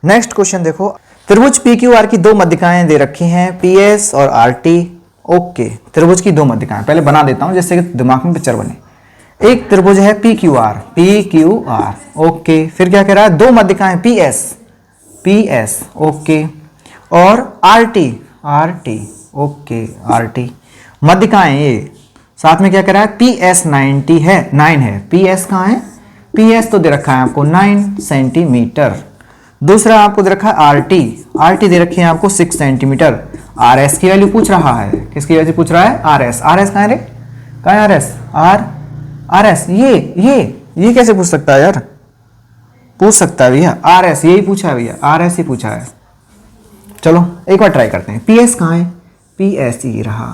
Next question देखो, त्रिभुज P Q are की दो मध्यिकाएं दे रखी हैं, पी एस और आर टी। ओके, त्रिभुज की दो मध्यिकाएं पहले बना देता हूं जिससे कि दिमाग में पिक्चर बने। एक त्रिभुज है P Q R, P Q R. Okay, फिर क्या कह रहा है, दो मध्यिकाएं P S, P S. Okay, और R T, R T. Okay, R T मध्यिकाएं ये। साथ में क्या कह रहा है, पी एस 90 है, 9 है। पी एस कहाँ है, पी एस तो दे रखा है आपको 9 सेंटीमीटर। दूसरा आपको दे रखा है आर टी, आर टी दे रखी है आपको 6 सेंटीमीटर। आर एस की वैल्यू पूछ रहा है, किसकी वैल्यू पूछ रहा है, आर एस। आर एस कहाँ है रे, कहाँ है आर एस, आर एस। ये कैसे पूछ सकता है यार, पूछ सकता है भैया, आर एस यही पूछा है भैया, आर एस ही पूछा है। चलो एक बार ट्राई करते हैं, पी एस कहाँ है, पी एस ही रहा।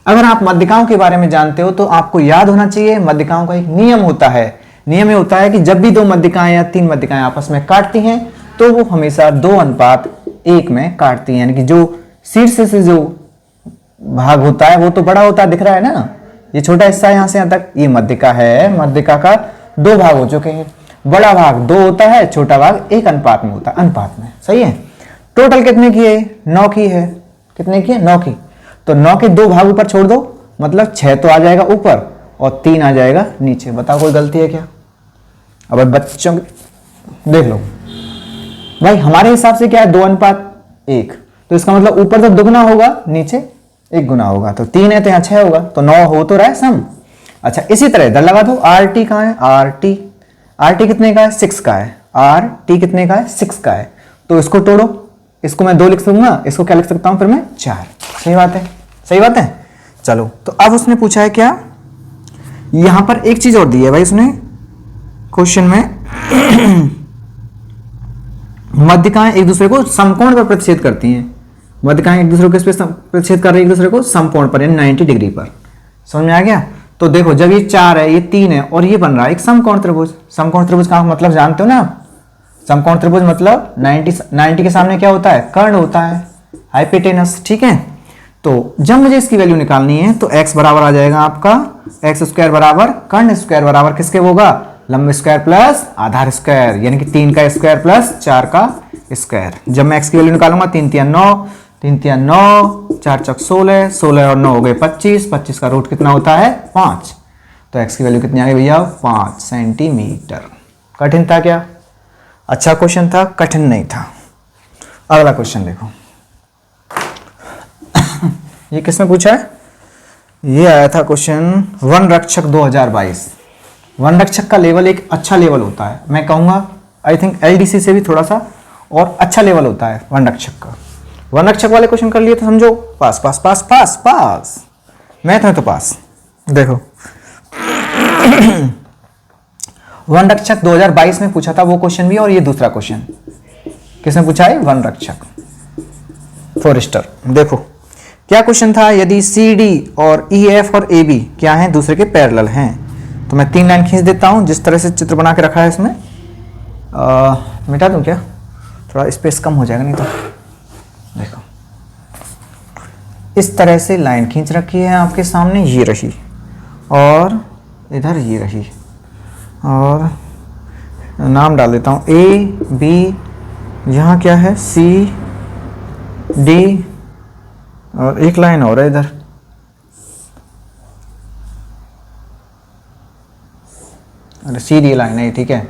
अगर आप मध्यिकाओं के बारे में जानते हो तो आपको याद होना चाहिए, मध्यिकाओं का एक नियम होता है। नियम ये होता है कि जब भी दो मध्यिकाएं या तीन मध्यिकाएं आपस में काटती हैं तो वो हमेशा 2:1 में काटती हैं, यानी कि जो शीर्ष से जो भाग होता है वो तो बड़ा होता है, दिख रहा है ना, ये छोटा हिस्सा यहां से यहां तक, ये मध्यिका है। मध्यिका का दो भाग हो चुके हैं, बड़ा भाग 2 होता है, छोटा भाग 1 अनुपात में होता है, अनुपात में। सही है। टोटल कितने की है, 9 की है। कितने की है, 9 की। तो 9 के 2 भाग ऊपर छोड़ दो, मतलब 6 तो आ जाएगा ऊपर और 3 आ जाएगा नीचे। बताओ कोई गलती है क्या। अब बच्चों देख लो भाई, हमारे हिसाब से क्या है, 2:1, तो इसका मतलब ऊपर तो दुगना होगा, नीचे 1 गुना होगा। तो 3 है तो यहाँ 6 होगा, तो 9 हो तो रहा है सम। अच्छा, इसी तरह इधर लगा दो, आर टी कहाँ है, आर टी। आर टी कितने का है, 6 का है। आर टी कितने का है, 6 का है। तो इसको तोड़ो, इसको मैं 2 लिख दूंगा, इसको क्या लिख सकता हूं फिर मैं, 4। सही बात है, सही बात है। चलो, तो अब उसने पूछा है क्या, यहां पर एक चीज और दी है भाई उसने क्वेश्चन में मध्यिकाएं एक दूसरे को समकोण पर प्रतिच्छेद करती हैं। मध्यिकाएं एक दूसरे को किस पे प्रतिच्छेद कर रही है, एक दूसरे को समकोण पर, यानी 90 डिग्री पर। समझ में आ गया। तो देखो, जब ये 4 है, ये 3 है और ये बन रहा है एक समकोण त्रिभुज। समकोण त्रिभुज का मतलब जानते हो ना आप, समकोण त्रिभुज मतलब 90 के सामने क्या होता है, कर्ण होता है, हाइपोटेनस। ठीक है। तो जब मुझे इसकी वैल्यू निकालनी है तो x बराबर आ जाएगा आपका x स्क्वायर बराबर कर्ण स्क्वायर बराबर किसके होगा, लंब स्क्वायर प्लस आधार स्क्वायर, यानी कि 3 का स्क्वायर प्लस 4 का स्क्वायर। जब मैं x की वैल्यू निकालूंगा 3 3 9, 3 3 9, 4 चक 16, 16 और 9 हो गए 25, 25 का रूट कितना होता है, 5। तो x की वैल्यू कितनी आ गई भैया, 5 सेंटीमीटर। कठिन था क्या, अच्छा क्वेश्चन था, कठिन नहीं था। अगला क्वेश्चन देखो, ये किसने पूछा है, ये आया था क्वेश्चन वन रक्षक 2022। वन रक्षक का लेवल एक अच्छा लेवल होता है, मैं कहूंगा आई थिंक एलडीसी से भी थोड़ा सा और अच्छा लेवल होता है वन रक्षक का। वन रक्षक वाले क्वेश्चन कर लिए तो समझो पास पास पास पास पास, मैथ में तो पास। देखो वन रक्षक 2022 में पूछा था वो क्वेश्चन भी, और ये दूसरा क्वेश्चन किसने पूछा है, वन रक्षक फॉरेस्टर। देखो क्या क्वेश्चन था, यदि सी डी और ई एफ और ए बी क्या हैं, दूसरे के पैरेलल हैं। तो मैं 3 लाइन खींच देता हूं, जिस तरह से चित्र बना के रखा है इसमें। मिटा दूं क्या, थोड़ा स्पेस कम हो जाएगा नहीं तो। देखो इस तरह से लाइन खींच रखी है आपके सामने, ये रही और इधर ये रही, और नाम डाल देता हूं ए बी, यहाँ क्या है सी डी, और एक लाइन और है इधर। अरे सीधी लाइन है, ठीक है।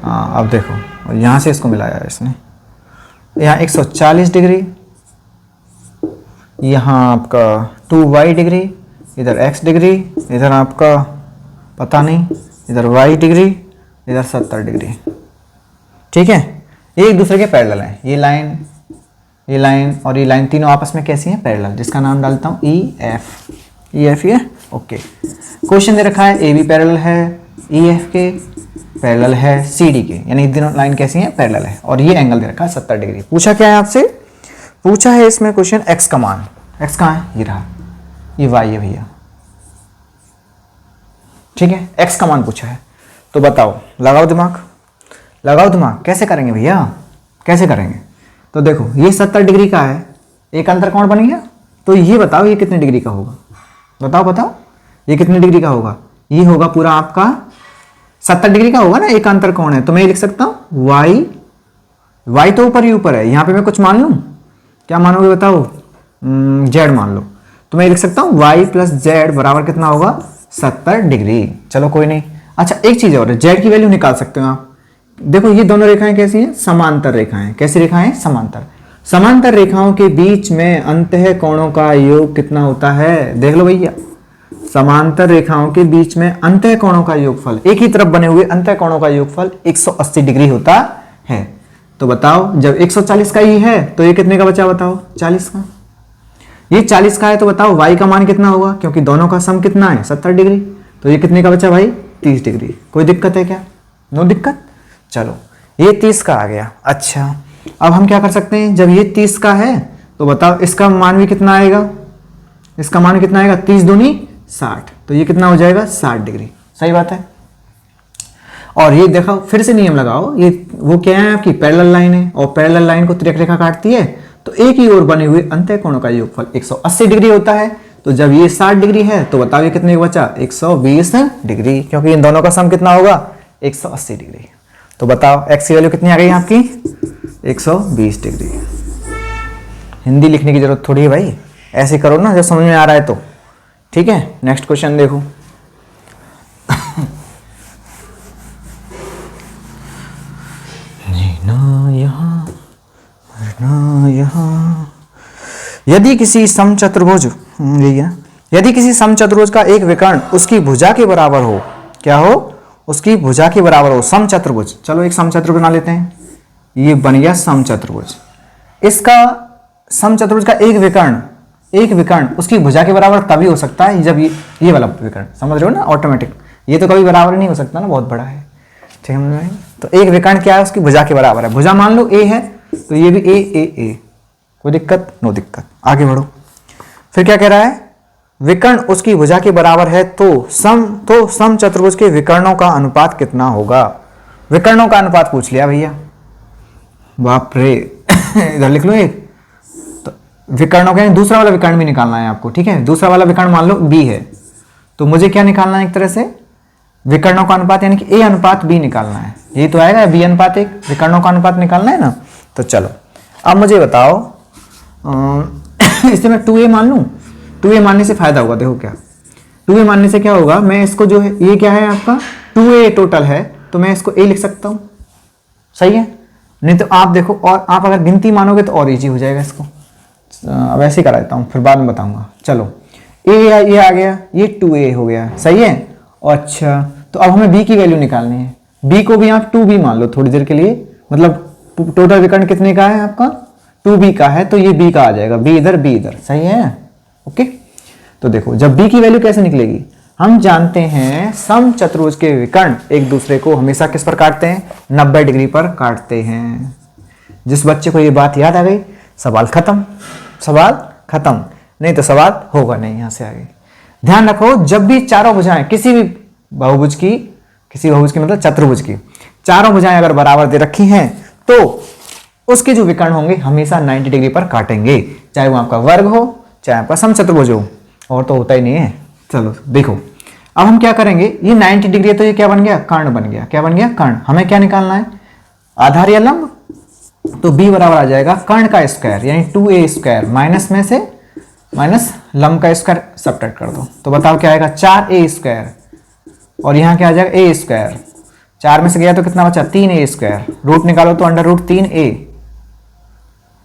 हाँ अब देखो, और यहाँ से इसको मिलाया है इसने, यहाँ 140 डिग्री, यहाँ आपका 2y डिग्री, इधर x डिग्री, इधर आपका पता नहीं, इधर y डिग्री, इधर 70 डिग्री। ठीक है, एक दूसरे के पैरेलल हैं। ये लाइन, ये लाइन और ये लाइन तीनों आपस में कैसी हैं, पैरेलल, जिसका नाम डालता हूँ ई एफ ये। ओके, क्वेश्चन दे रखा है ए बी पैरेलल है ई एफ के, पैरेलल है सी डी के, यानी दोनों लाइन कैसी हैं, पैरेलल है, और ये एंगल दे रखा है 70 डिग्री। पूछा क्या है आपसे, पूछा है इसमें क्वेश्चन एक्स का मान, एक्स कहाँ है, ये रहा, ये वाई है भैया। ठीक है, एक्स का मान पूछा है, तो बताओ, लगाओ दिमाग, लगाओ दिमाग, कैसे करेंगे भैया, कैसे करेंगे। तो देखो ये 70 डिग्री का है, एक अंतर कोण बन गया, तो ये बताओ ये कितने डिग्री का होगा, बताओ बताओ ये कितने डिग्री का होगा। ये होगा पूरा आपका 70 डिग्री का होगा ना, एक अंतर कोण है, तो मैं ये लिख सकता हूं y y तो ऊपर ही ऊपर है, यहाँ पे मैं कुछ मान लूँ, क्या मानोगे बताओ, z मान लो, तो मैं लिख सकता हूँ y प्लस जेड बराबर कितना होगा 70 डिग्री। चलो कोई नहीं। अच्छा एक चीज़ और है, z की वैल्यू निकाल सकते हो आप। देखो ये दोनों रेखाएं कैसी हैं, समांतर रेखाएं। कैसी रेखाएं, समांतर। समांतर रेखाओं के बीच में अंतः कोणों का योग कितना होता है, देख लो भैया। समांतर रेखाओं के बीच में अंतः कोणों का योगफल, एक ही तरफ बने हुए अंतः कोणों का योगफल 180 डिग्री होता है। तो बताओ जब 140 का ही है तो ये कितने का बचा बताओ, 40 का। ये 40 का है तो बताओ y का मान कितना होगा, क्योंकि दोनों का सम कितना है 70 डिग्री, तो ये कितने का बचा भाई 30 डिग्री। कोई दिक्कत है क्या, नो दिक्कत। चलो ये 30 का आ गया। अच्छा अब हम क्या कर सकते हैं, जब ये 30 का है तो बताओ इसका मान भी कितना आएगा, इसका मान कितना आएगा, 30 दूनी 60, तो ये कितना हो जाएगा 60 डिग्री। सही बात है। और ये देखो फिर से नियम लगाओ, ये वो क्या है आपकी पैरेलल लाइन है, और पैरेलल लाइन को तिर्यक रेखा काटती है, तो एक ही ओर बने हुए अंतः कोणों का योगफल 180 डिग्री होता है। तो जब ये 60 डिग्री है तो बताओ ये कितने का बचा, 120 डिग्री, क्योंकि इन दोनों का सम कितना होगा 180 डिग्री। तो बताओ x की वैल्यू कितनी आ गई आपकी, 120 डिग्री। हिंदी लिखने की जरूरत थोड़ी है भाई, ऐसे करो ना जब समझ में आ रहा है तो। ठीक है, नेक्स्ट क्वेश्चन देखो। यदि किसी समचतुर्भुज, यदि किसी समचतुर्भुज का एक विकर्ण उसकी भुजा के बराबर हो, क्या हो, उसकी भुजा के बराबर हो, समचतुर्भुज। चलो एक समचतुर्भुज बना लेते हैं, ये बन गया समचतुर्भुज। इसका समचतुर्भुज का एक विकर्ण उसकी भुजा के बराबर तभी हो सकता है जब ये वाला विकर्ण, समझ रहे हो ना, ऑटोमेटिक। ये तो कभी बराबर नहीं हो सकता ना, बहुत बड़ा है। ठीक है, तो एक विकर्ण क्या है, उसकी भुजा के बराबर है। भुजा मान लो ए है तो ये भी ए। कोई दिक्कत, नो दिक्कत। आगे बढ़ो। फिर क्या कह रहा है, विकर्ण उसकी भुजा के बराबर है तो समचतुर्भुज के विकर्णों का अनुपात कितना होगा। विकर्णों का अनुपात पूछ लिया भैया, बाप रे। इधर लिख लो एक, तो विकर्णों का दूसरा वाला विकर्ण भी निकालना है आपको। ठीक है, दूसरा वाला विकर्ण मान लो बी है, तो मुझे क्या निकालना है, एक तरह से विकर्णों का अनुपात यानी कि ए अनुपात बी निकालना है। यही तो आएगा, बी अनुपात एक, विकर्णों का अनुपात निकालना है ना। तो चलो अब मुझे बताओ, इससे मैं 2a मान लूं। 2a मानने से फायदा होगा, देखो क्या 2a मानने से क्या होगा, मैं इसको जो है, ये क्या है आपका 2a टोटल है, तो मैं इसको a लिख सकता हूं। सही है, नहीं तो आप देखो, और आप अगर गिनती मानोगे तो और इजी हो जाएगा इसको। अब ऐसे ही करा देता हूं, फिर बाद में बताऊंगा। चलो ये आ गया, ये 2a हो गया। सही है। अच्छा तो अब हमें b की वैल्यू निकालनी है। b को भी आप 2b मान लो थोड़ी देर के लिए, मतलब टोटल विकर्ण कितने का है आपका 2b का है, तो ये b का आ जाएगा, b इधर। सही है, ओके। तो देखो जब b की वैल्यू कैसे निकलेगी, हम जानते हैं समचतुर्भुज के विकर्ण एक दूसरे को हमेशा किस पर काटते हैं, 90 डिग्री पर काटते हैं। जिस बच्चे को ये बात याद आ गई, सवाल खत्म, नहीं तो सवाल होगा नहीं यहाँ से आगे। ध्यान रखो, जब भी चारों भुजाएं किसी भी बहुभुज की मतलब चतुर्भुज की चारों भुजाएं अगर बराबर दे रखी हैं तो उसके जो विकर्ण होंगे हमेशा 90 डिग्री पर काटेंगे, चाहे वो आपका वर्ग हो चाहे आपका समचतुर्भुज हो, और तो होता ही नहीं है। चलो देखो अब हम क्या करेंगे, ये 90 डिग्री है तो ये क्या बन गया, कर्ण बन गया। क्या बन गया, कर्ण। हमें क्या निकालना है, आधार या लंब। तो b बराबर आ जाएगा कर्ण का स्क्वायर यानी 2a स्क्वायर, माइनस में से माइनस लंब का स्क्वायर सब्ट्रैक्ट कर दो, तो बताओ क्या आएगा 4a स्क्वायर, और यहाँ क्या आ जाएगा a स्क्वायर। 4 में से गया तो कितना बचा 3a स्क्वायर, रूट निकालो तो अंडर रूट 3a।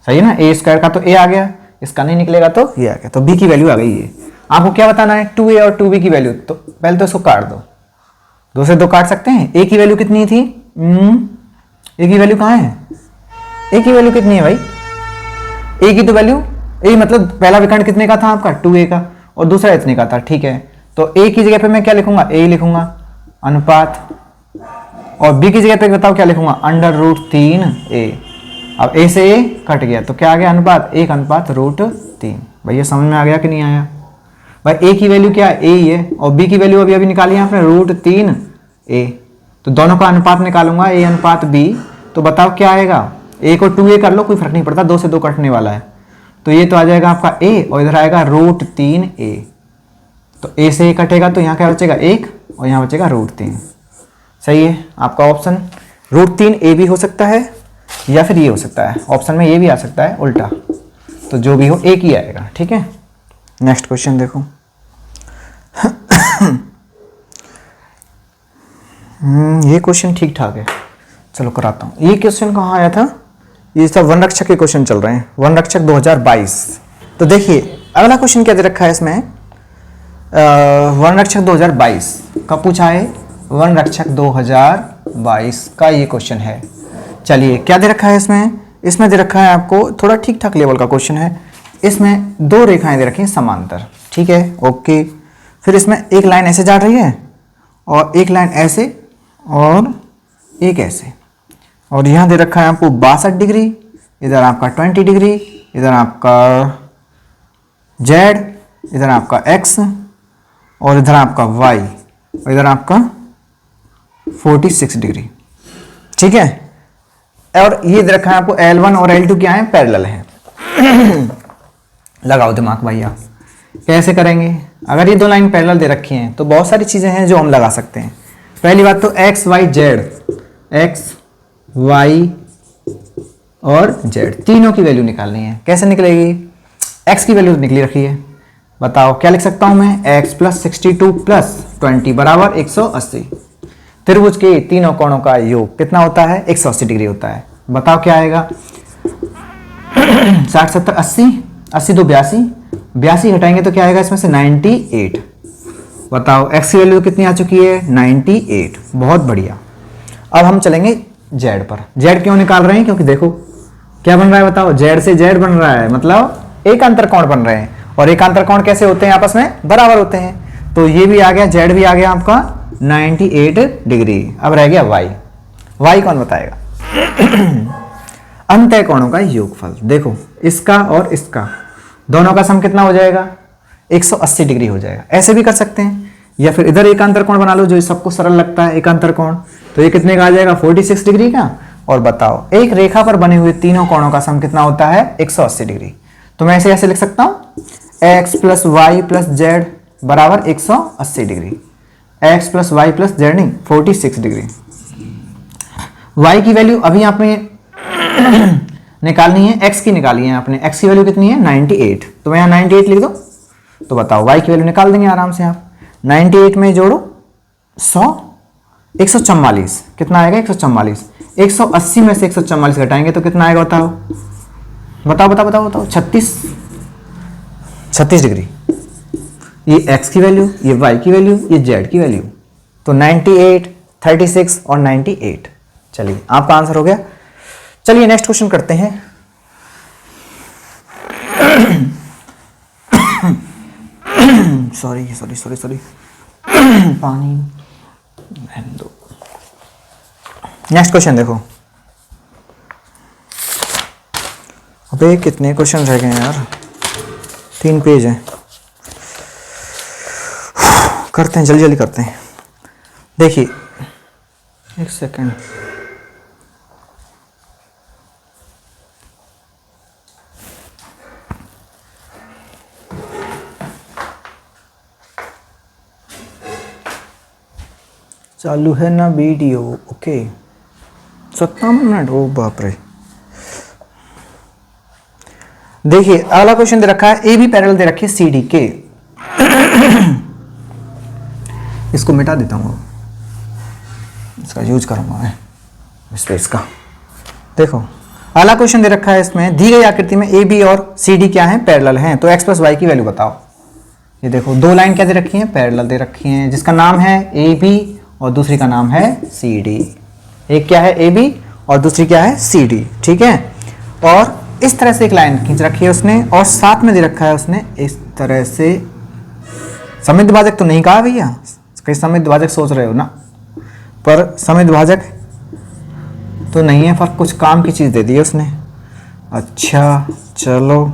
सही है ना, a स्क्वायर का तो a आ गया, इसका नहीं निकलेगा तो ये आ गया। तो b की वैल्यू आ गई है। आपको क्या बताना है, 2a और 2b की वैल्यू। तो पहले तो इसको काट दो, 2 से 2 काट सकते हैं। a की वैल्यू कितनी थी, a की वैल्यू कहाँ है, a की वैल्यू कितनी है भाई, a की तो वैल्यू, a मतलब पहला विकर्ण कितने का था आपका 2a का, और दूसरा इतने का था। ठीक है, तो a की जगह पे मैं क्या लिखूंगा, a लिखूंगा अनुपात, और b की जगह पे बताओ क्या लिखूंगा, अंडर रूट 3a। अब a से a कट गया तो क्या आ गया, अनुपात 1 अनुपात रूट 3। भैया समझ में आ गया कि नहीं आया भाई। a की वैल्यू क्या है, a ही है, और b की वैल्यू अभी निकाली है आपने रूट 3a। तो दोनों का अनुपात निकालूंगा, a अनुपात b, तो बताओ क्या आएगा, a को 2a कर लो, कोई फर्क नहीं पड़ता, 2 से 2 कटने वाला है। तो ये तो आ जाएगा आपका a, और इधर आएगा रूट 3a। तो a से a कटेगा तो यहाँ क्या बचेगा 1, और यहाँ बचेगा रूट 3। सही है, आपका ऑप्शन रूट 3a भी हो सकता है, या फिर ये हो सकता है, ऑप्शन में ये भी आ सकता है उल्टा, तो जो भी हो एक ही आएगा। ठीक है, नेक्स्ट क्वेश्चन देखो। ये क्वेश्चन ठीक ठाक है, चलो कराता हूँ। ये क्वेश्चन कहाँ आया था, ये सब वन रक्षक के क्वेश्चन चल रहे हैं, वन रक्षक 2022। तो देखिए अगला क्वेश्चन क्या दे रखा है इसमें, वन रक्षक 2022 का पूछा है, वन रक्षक 2022 का ये क्वेश्चन है। चलिए क्या दे रखा है इसमें, इसमें दे रखा है आपको थोड़ा ठीक ठाक लेवल का क्वेश्चन है। इसमें दो रेखाएं दे रखी हैं समांतर, ठीक है, ओके। फिर इसमें एक लाइन ऐसे जा रही है और एक लाइन ऐसे और एक ऐसे, और यहाँ दे रखा है आपको 62 डिग्री, इधर आपका 20 डिग्री, इधर आपका Z, इधर आपका X और इधर आपका Y और इधर आपका 46 डिग्री। ठीक है, और ये दे रखा है आपको L1 और L2 क्या है, पैरेलल है। लगाओ दिमाग भैया, कैसे करेंगे। अगर ये दो लाइन पैरेलल दे रखी हैं तो बहुत सारी चीज़ें हैं जो हम लगा सकते हैं। पहली बात तो X Y और Z तीनों की वैल्यू निकालनी है। कैसे निकलेगी, X की वैल्यू निकली रखी है, बताओ क्या लिख सकता हूं मैं, X + 62 + 20 बराबर 180। त्रिभुज के तीनों कोणों का योग कितना होता है, 180 डिग्री होता है। बताओ क्या आएगा, 60 70 80, 80 2 82, 82 हटाएंगे तो क्या आएगा इसमें से 98। बताओ x की वैल्यू कितनी आ चुकी है, 98। बहुत बढ़िया। अब हम चलेंगे z पर। z क्यों निकाल रहे हैं, क्योंकि देखो क्या बन रहा है, बताओ z से z बन रहा है, मतलब एक अंतरकोण बन रहे हैं, और एक अंतरकोण कैसे होते हैं, आपस में बराबर होते हैं। तो ये भी आ गया, z भी आ गया आपका 98 डिग्री। अब रह गया y कौन बताएगा। अंतः कोणों का योगफल, देखो इसका और इसका दोनों का सम कितना हो जाएगा, 180 डिग्री हो जाएगा। ऐसे भी कर सकते हैं, या फिर इधर एक अंतरकोण बना लो जो सबको सरल लगता है, एक अंतरकोण, तो ये कितने का आ जाएगा, 46 डिग्री का। और बताओ एक रेखा पर बने हुए तीनों कोणों का सम कितना होता है, 180 डिग्री। तो मैं इसे ऐसे लिख सकता हूं, x + y + z बराबर 180 डिग्री। x + y + z नहीं, 46 डिग्री। y की वैल्यू अभी आपने निकालनी है, x की निकाली है आपने, x की वैल्यू कितनी है, 98। तो मैं यहाँ 98 लिख दो, तो बताओ y की वैल्यू निकाल देंगे आराम से आप। 98 में जोड़ो 100, 144 कितना आएगा, 144। 180 में से 144 घटाएंगे तो कितना आएगा, बताओ बताओ बताओ बताओ बताओ, 36 डिग्री। ये x की वैल्यू, ये y की वैल्यू, ये z की वैल्यू, तो 98, 36 और 98। चलिए आपका आंसर हो गया। चलिए नेक्स्ट क्वेश्चन करते हैं। सॉरी सॉरी सॉरी सॉरी, पानी दो। नेक्स्ट क्वेश्चन देखो। अबे कितने क्वेश्चन रह गए यार, 3 पेज हैं। करते हैं जल्दी जल्दी करते हैं। देखिए एक सेकंड, चालू है ना वीडियो, ओके। 57 मिनट, ओ बाप रे। देखिए अगला क्वेश्चन दे रखा है, ए बी पैरेलल दे रखी है सी डी के। इसको मिटा देता हूँ, इसका यूज करूंगा मैं स्पेस का। देखो अगला क्वेश्चन दे रखा है, इसमें दी गई आकृति में ए बी और सी डी क्या है, पैरेलल हैं, तो x + y की वैल्यू बताओ। ये देखो दो लाइन क्या दे रखी हैं, पैरेलल दे रखी हैं, जिसका नाम है ए बी और दूसरी का नाम है सी डी। एक क्या है ए बी और दूसरी क्या है सी डी, ठीक है। और इस तरह से एक लाइन खींच रखी है उसने, और साथ में दे रखा है उसने इस तरह से। समद्विभाजक तो नहीं कहा भैया, कहीं समद्विभाजक सोच रहे हो ना, पर समद्विभाजक तो नहीं है, पर कुछ काम की चीज दे दी है उसने। अच्छा चलो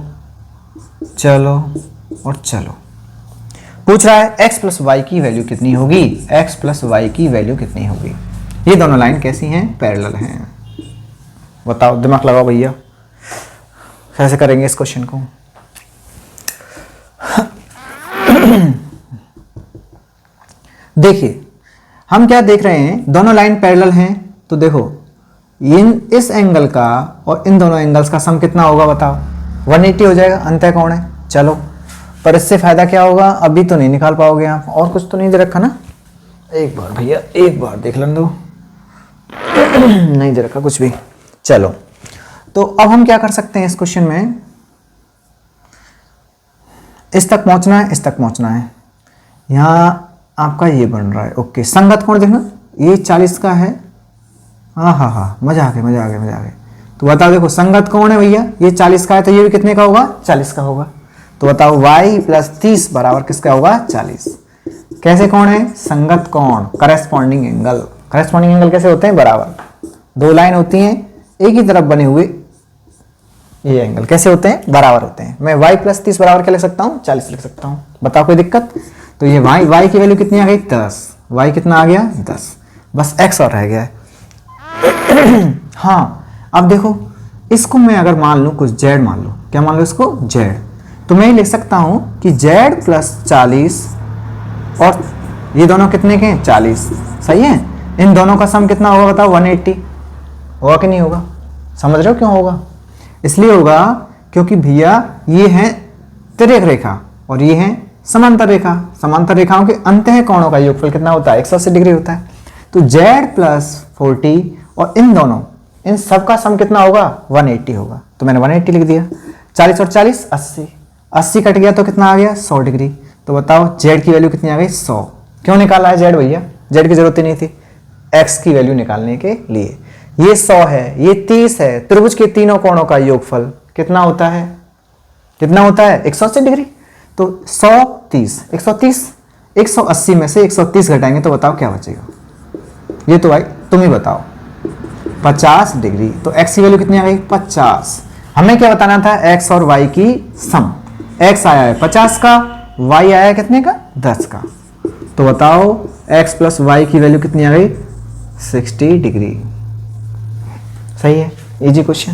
चलो और चलो, पूछ रहा है x + y की वैल्यू कितनी होगी, x + y की वैल्यू कितनी होगी। ये दोनों लाइन कैसी हैं, पैरेलल हैं। बताओ, दिमाग लगाओ भैया, कैसे करेंगे इस क्वेश्चन को। देखिए हम क्या देख रहे हैं, दोनों लाइन पैरेलल हैं, तो देखो इस एंगल का और इन दोनों एंगल्स का सम कितना होगा बताओ? 180 हो जाएगा। अंतः कौन है? चलो, पर इससे फायदा क्या होगा? अभी तो नहीं निकाल पाओगे आप, और कुछ तो नहीं दे रखा ना? एक बार भैया, एक बार देख लें दो। नहीं दे रखा कुछ भी। चलो, तो अब हम क्या कर सकते हैं इस क्वेश्चन में? इस तक पहुंचना है, इस तक पहुंचना है। यहाँ आपका ये बन रहा है। ओके, संगत कोण देखना, ये 40 का है। हाँ हाँ हाँ, मजा आ गया, मजा आ गया, मजा आ गया। तो बताओ, देखो संगत कौन है भैया? ये 40 का है, तो ये भी कितने का होगा? 40 का होगा। तो बताओ y + 30 बराबर किसका होगा? 40। कैसे कौन है? संगत कोण, करेस्पॉन्डिंग एंगल। करेस्पॉन्डिंग एंगल कैसे होते हैं? बराबर। दो लाइन होती हैं एक ही तरफ बने हुए, ये एंगल कैसे होते हैं? बराबर होते हैं। मैं y + 30 बराबर क्या लिख सकता हूँ? 40 लिख सकता हूँ। बताओ कोई दिक्कत? तो ये y की वैल्यू कितनी आ गई? 10। y कितना आ गया? 10। बस x और रह गया है। हाँ, अब देखो, इसको मैं अगर मान लूँ कुछ z मान लो, क्या मान लो इसको? z, तो मैं लिख सकता हूँ कि z + 40 और ये दोनों कितने के हैं? 40। सही है। इन दोनों का सम कितना होगा बताओ? 180 होगा कि नहीं होगा? समझ रहे हो क्यों होगा? इसलिए होगा क्योंकि भैया ये है तिर्यक रेखा और ये है समांतर रेखा। समांतर रेखाओं के अंतः कोणों का योगफल कितना होता है? 180 डिग्री होता है। तो z + 40 और इन दोनों, इन सब का सम कितना होगा? 180 होगा। तो मैंने 180 लिख दिया। 40 और 40 80, 80 कट गया तो कितना आ गया? 100 डिग्री। तो बताओ z की वैल्यू कितनी आ गई? 100। क्यों निकाला है z भैया? z की जरूरत ही नहीं थी x की वैल्यू निकालने के लिए। ये 100 है, ये 30 है। त्रिभुज के तीनों कोणों का योगफल कितना होता है? कितना होता है? 180 डिग्री। तो 100 30 130, 180 में से 130 घटाएंगे तो बताओ क्या बचेगा? ये तो भाई तुम ही बताओ। 50 डिग्री। तो x की वैल्यू कितनी आ गई? 50। हमें क्या बताना था? x और y की सम। x आया है 50 का, y आया है कितने का? 10 का। तो बताओ x + y की वैल्यू कितनी आ गई? 60 डिग्री। सही है, इजी क्वेश्चन,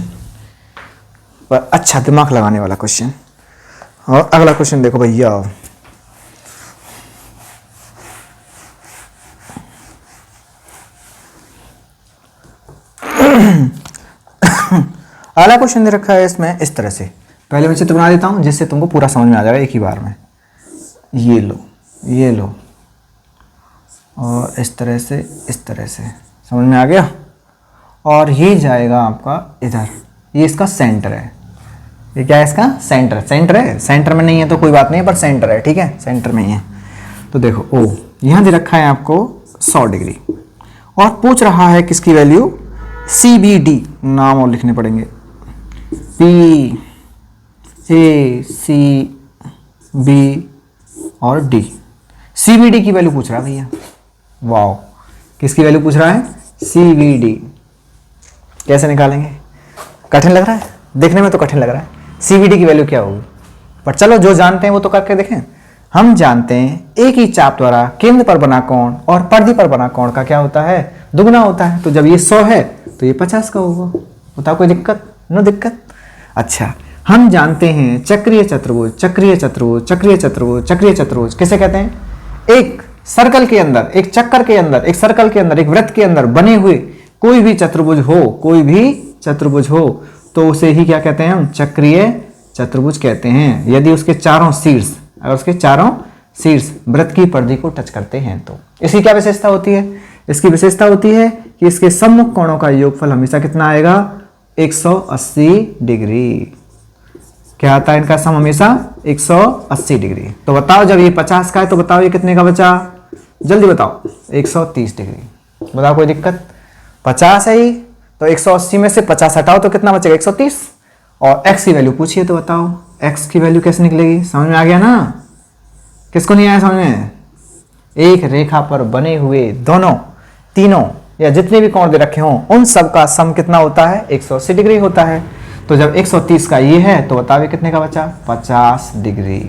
पर अच्छा दिमाग लगाने वाला क्वेश्चन। और अगला क्वेश्चन देखो भैया। अगला क्वेश्चन दे रखा है इसमें इस तरह से। पहले मैं चित्र बना देता हूं जिससे तुमको पूरा समझ में आ जाएगा एक ही बार में। ये लो, ये लो, और इस तरह से, इस तरह से। समझ में आ गया? और ये जाएगा आपका इधर। ये इसका सेंटर है। ये क्या है? इसका सेंटर। सेंटर है, सेंटर में नहीं है तो कोई बात नहीं, पर सेंटर है, ठीक है, सेंटर में ही है। तो देखो ओ, यहाँ दे रखा है आपको 100 डिग्री और पूछ रहा है किसकी वैल्यू? CBD, नाम और लिखने पड़ेंगे। PACB और D। CBD की वैल्यू पूछ रहा है भैया। वाओ, किसकी वैल्यू पूछ रहा है? CBD। कैसे निकालेंगे? कठिन लग रहा है? देखने में तो कठिन लग रहा है। CBD की वैल्यू क्या होगी? पर चलो, जो जानते हैं वो तो करके देखें। हम जानते हैं एक ही चाप द्वारा केंद्र पर बना कोण और परिधि पर बना कोण का क्या होता है? दुगुना होता है। तो जब ये 100 है तो ये 50 का होगा। बताओ कोई दिक्कत? नो दिक्कत। अच्छा, हम जानते हैं चक्रीय चतुर्भुज, चक्रीय चतुर्भुज, चक्रीय चतुर्भुज, चक्रीय चतुर्भुज किसे कहते हैं? एक सर्कल के अंदर, एक चक्कर के अंदर, एक सर्कल के अंदर, एक वृत्त के अंदर बने हुए कोई भी चतुर्भुज हो, कोई भी चतुर्भुज हो तो उसे ही क्या कहते हैं? हम चक्रीय चतुर्भुज कहते हैं। यदि उसके चारों शीर्ष, अगर उसके चारों शीर्ष वृत्त की परिधि को टच करते हैं तो। इसकी क्या विशेषता होती है? इसकी विशेषता होती है कि इसके सम्मुख कोणों का योगफल हमेशा कितना आएगा? 180 डिग्री। क्या आता है इनका सम? हमेशा 180 डिग्री। तो बताओ, जब ये 50 का है तो बताओ ये कितने का बचा? जल्दी बताओ। 130 डिग्री। बताओ कोई दिक्कत? 50 है ही, तो 180 में से 50 हटाओ तो कितना बचेगा? 130। और x की वैल्यू पूछिए तो बताओ x की वैल्यू कैसे निकलेगी? समझ में आ गया ना? किसको नहीं आया समझ में? एक रेखा पर बने हुए दोनों, तीनों या जितने भी कोण दे रखे हों उन सब का सम कितना होता है? 180 डिग्री होता है। तो जब 130 का ये है तो बताओ कितने का बचा? 50 डिग्री।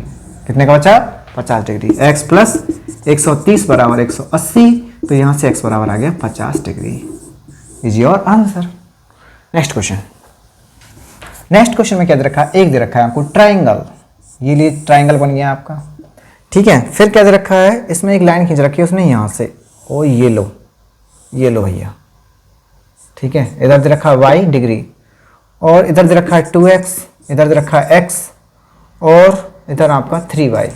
कितने का बचा? 50 डिग्री। x + 130 बराबर 180। तो यहां से x बराबर आ गया 50 degree. Is your answer. Next question. Next question में क्या दे रखा है? एक दे रखा है आपको ट्राइंगल। ये लिए ट्राइंगल बन गया आपका, ठीक है। फिर क्या दे रखा है? इसमें एक लाइन खींच रखी है उसने यहां से, ओ ये लो, ये लो भैया, ठीक है, इधर दे रखा y डिग्री, और इधर दे रखा है 2x, इधर दे रखा है x, और इधर आपका 3y।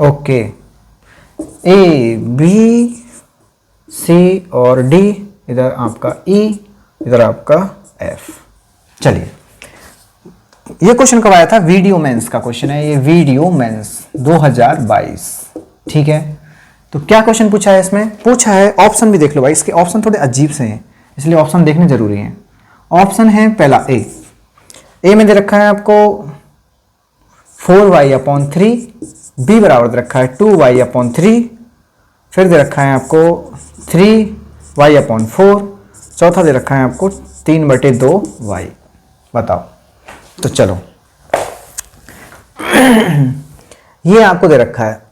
Okay, A B C और डी, इधर आपका ई, इधर आपका एफ। चलिए, ये क्वेश्चन कब आया था? वीडियो मेंस का क्वेश्चन है ये, वीडियो मेंस 2022। ठीक है, तो क्या क्वेश्चन पूछा है इसमें? पूछा है, ऑप्शन भी देख लो भाई, इसके ऑप्शन थोड़े अजीब से हैं, इसलिए ऑप्शन देखने जरूरी हैं। ऑप्शन है पहला ए में दे रखा है आपको 4y/3, बी बराबर दे रखा है 2y/3, फिर दे रखा है आपको 3y/4, चौथा दे रखा है आपको 3/2y। बताओ, तो चलो ये आपको दे रखा है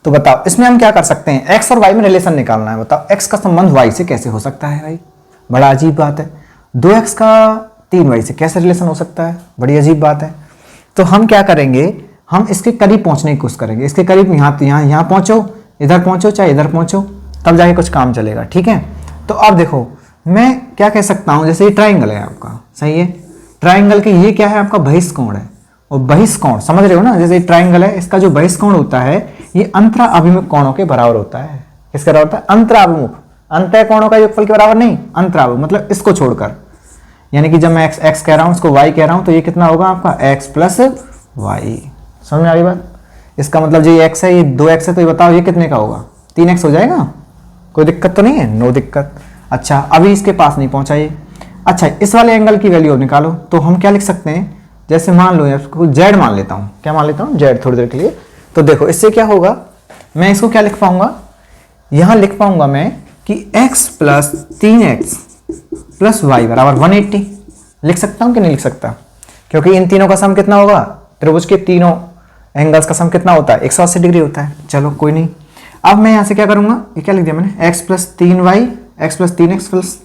तो बताओ इसमें हम क्या कर सकते हैं? x और y में रिलेशन निकालना है। बताओ x का संबंध y से कैसे हो सकता है भाई? बड़ा अजीब बात है। 2x का 3y से कैसे रिलेशन हो सकता है? बड़ी अजीब बात है। तो हम क्या करेंगे, हम इसके करीब पहुंचने की कोशिश करेंगे। इसके करीब यहाँ पहुंचो, इधर पहुंचो, चाहे इधर पहुंचो, तब जाके कुछ काम चलेगा। ठीक है, तो अब देखो मैं क्या कह सकता हूं, जैसे ये ट्राइंगल है आपका, सही है, ट्राइंगल के ये क्या है आपका? बहिष्कोण है। और बहिष्कोण समझ रहे हो ना, जैसे ट्राइंगल है, इसका जो बहिष्कोण होता है ये अंतरा अभिमुख कोणों के बराबर होता है। किसके बराबर होता है? अंतरा अभिमुख, अंतः कोणों का योगफल के बराबर नहीं, अंतरा अभिमुख, मतलब इसको छोड़कर। यानी कि जब मैं x कह रहा हूं, इसको y कह रहा हूं, तो ये कितना होगा आपका? x plus Y. समझ में आ गई बात? इसका मतलब जो ये x है, ये 2x है, तो ये बताओ ये कितने का होगा? 3x हो जाएगा। कोई दिक्कत तो नहीं है? नो दिक्कत। अच्छा, अभी इसके पास नहीं पहुंचा ये। अच्छा, इस वाले एंगल की वैल्यू निकालो, तो हम क्या लिख सकते हैं? जैसे मान लो इसको z मान लेता हूं। क्या मान लेता हूं? z, थोड़ी देर के लिए। तो देखो इससे क्या होगा, मैं इसको क्या लिख पाऊंगा? यहां लिख पाऊंगा मैं कि x plus 3x plus y बराबर 180। लिख सकता हूं कि नहीं लिख सकता? क्योंकि इन तीनों का सम कितना होगा? त्रिभुज के तीनों एंगल्स का सम कितना होता है? 180 डिग्री होता है। चलो कोई नहीं, अब मैं यहां से क्या करूंगा? ये क्या लिख दिया मैंने? x plus 3y, x plus 3x plus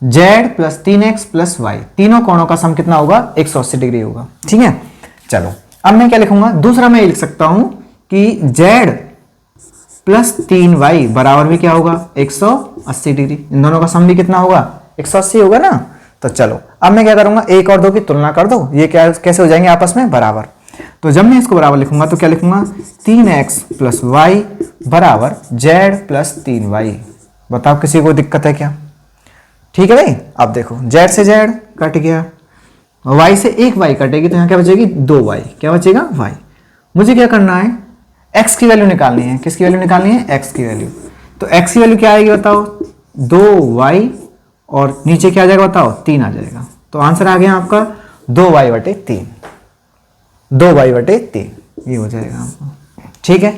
z plus 3x plus y, तीनों कोणों का सम कितना होगा? 180 डिग्री होगा। ठीक है, चलो अब मैं क्या लिखूंगा? दूसरा मैं ये लिख सकता हूं कि z प्लस 3y बराबर भी क्या होगा? 180 डिग्री। इन दोनों का सम भी कितना होगा? 180 होगा ना। तो चलो अब मैं क्या करूंगा? 1 और 2 की तुलना कर दो, ये क्या कैसे हो जाएंगे आपस में? बराबर। तो जब मैं इसको बराबर लिखूंगा तो क्या लिखूंगा? 3x प्लस वाई बराबर z प्लस 3y। बताओ किसी को दिक्कत है क्या? ठीक है भाई। अब देखो z से z कट गया, y से एक y कटेगी, तो यहाँ क्या बचेगी? 2y। क्या बचेगा? y। मुझे क्या करना है? x की वैल्यू निकालनी है। किसकी वैल्यू निकालनी है? x की वैल्यू। तो x की वैल्यू क्या आएगी बताओ? 2y, और नीचे क्या आ जाएगा बताओ? 3 आ जाएगा। तो आंसर आ गया आपका 2y/3। 2y/3 ये हो जाएगा आपका। ठीक है।